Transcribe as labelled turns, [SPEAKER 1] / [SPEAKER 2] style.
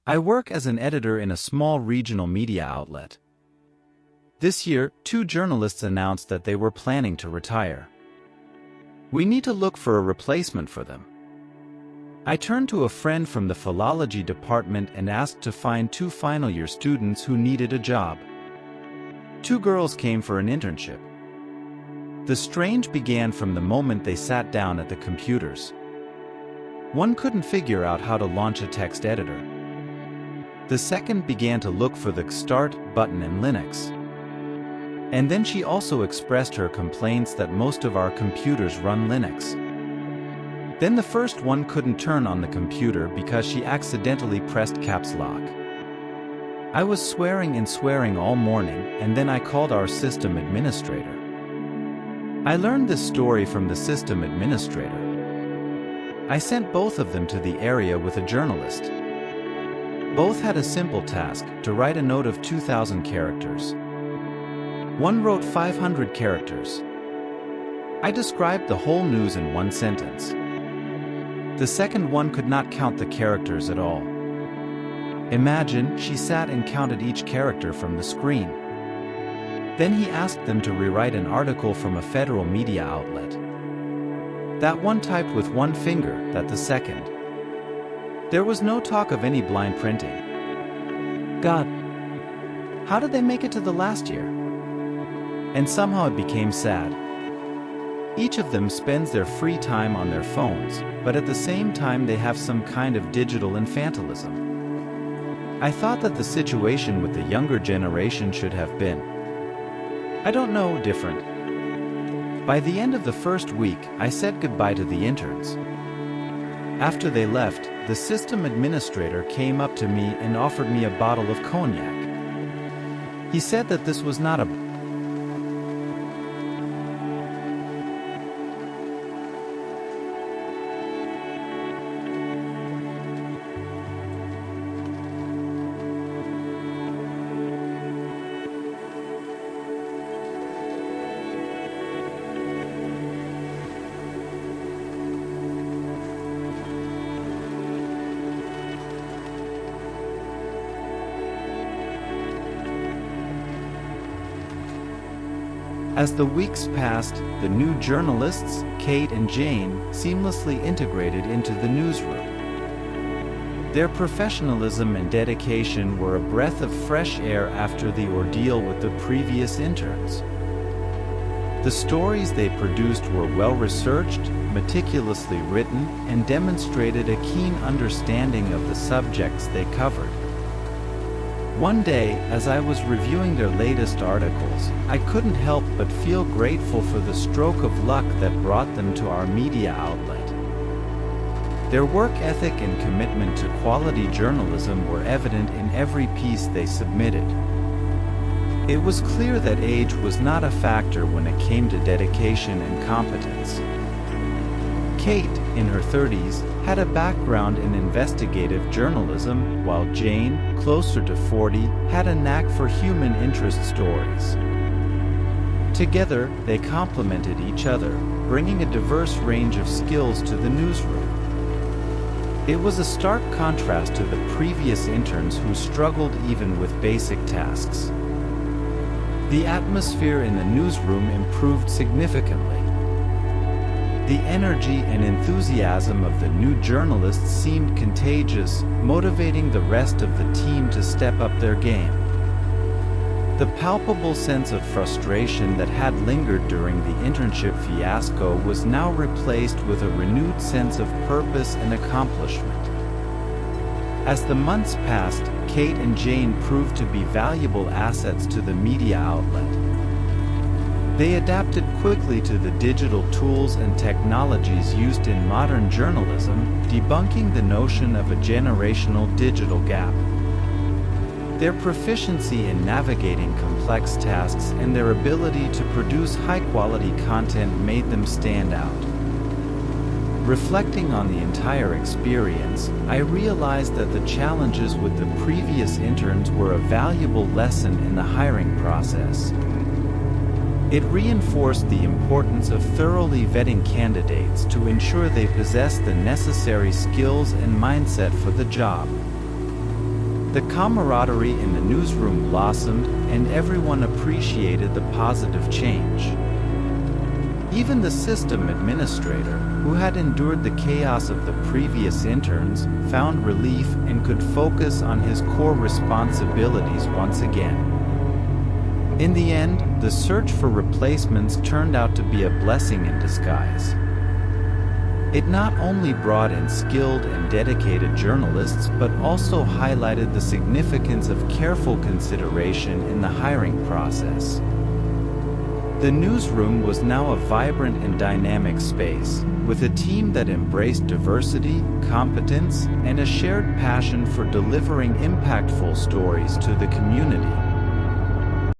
[SPEAKER 1] I work as an editor in a small regional media outlet. This year, 2 journalists announced that they were planning to retire. We need to look for a replacement for them. I turned to a friend from the philology department and asked to find 2 final-year students who needed a job. 2 girls came for an internship. The strange began from the moment they sat down at the computers. One couldn't figure out how to launch a text editor. The second began to look for the Start button in Linux. And then she also expressed her complaints that most of our computers run Linux. Then the first one couldn't turn on the computer because she accidentally pressed caps lock. I was swearing and swearing all morning, and then I called our system administrator. I learned this story from the system administrator. I sent both of them to the area with a journalist. Both had a simple task, to write a note of 2,000 characters. One wrote 500 characters. I described the whole news in 1 sentence. The second one could not count the characters at all. Imagine, she sat and counted each character from the screen. Then he asked them to rewrite an article from a federal media outlet. That one typed with 1 finger, that the second. There was no talk of any blind printing. God, how did they make it to the last year? And somehow it became sad. Each of them spends their free time on their phones, but at the same time they have some kind of digital infantilism. I thought that the situation with the younger generation should have been, I don't know, different. By the end of the first week, I said goodbye to the interns. After they left, the system administrator came up to me and offered me a bottle of cognac. He said that this was not a As the weeks passed, the new journalists, Kate and Jane, seamlessly integrated into the newsroom. Their professionalism and dedication were a breath of fresh air after the ordeal with the previous interns. The stories they produced were well-researched, meticulously written, and demonstrated a keen understanding of the subjects they covered. One day, as I was reviewing their latest articles, I couldn't help but feel grateful for the stroke of luck that brought them to our media outlet. Their work ethic and commitment to quality journalism were evident in every piece they submitted. It was clear that age was not a factor when it came to dedication and competence. Kate, in her 30s, had a background in investigative journalism, while Jane, closer to 40, had a knack for human interest stories. Together, they complemented each other, bringing a diverse range of skills to the newsroom. It was a stark contrast to the previous interns who struggled even with basic tasks. The atmosphere in the newsroom improved significantly. The energy and enthusiasm of the new journalists seemed contagious, motivating the rest of the team to step up their game. The palpable sense of frustration that had lingered during the internship fiasco was now replaced with a renewed sense of purpose and accomplishment. As the months passed, Kate and Jane proved to be valuable assets to the media outlet. They adapted quickly to the digital tools and technologies used in modern journalism, debunking the notion of a generational digital gap. Their proficiency in navigating complex tasks and their ability to produce high-quality content made them stand out. Reflecting on the entire experience, I realized that the challenges with the previous interns were a valuable lesson in the hiring process. It reinforced the importance of thoroughly vetting candidates to ensure they possess the necessary skills and mindset for the job. The camaraderie in the newsroom blossomed, and everyone appreciated the positive change. Even the system administrator, who had endured the chaos of the previous interns, found relief and could focus on his core responsibilities once again. In the end, the search for replacements turned out to be a blessing in disguise. It not only brought in skilled and dedicated journalists but also highlighted the significance of careful consideration in the hiring process. The newsroom was now a vibrant and dynamic space, with a team that embraced diversity, competence, and a shared passion for delivering impactful stories to the community.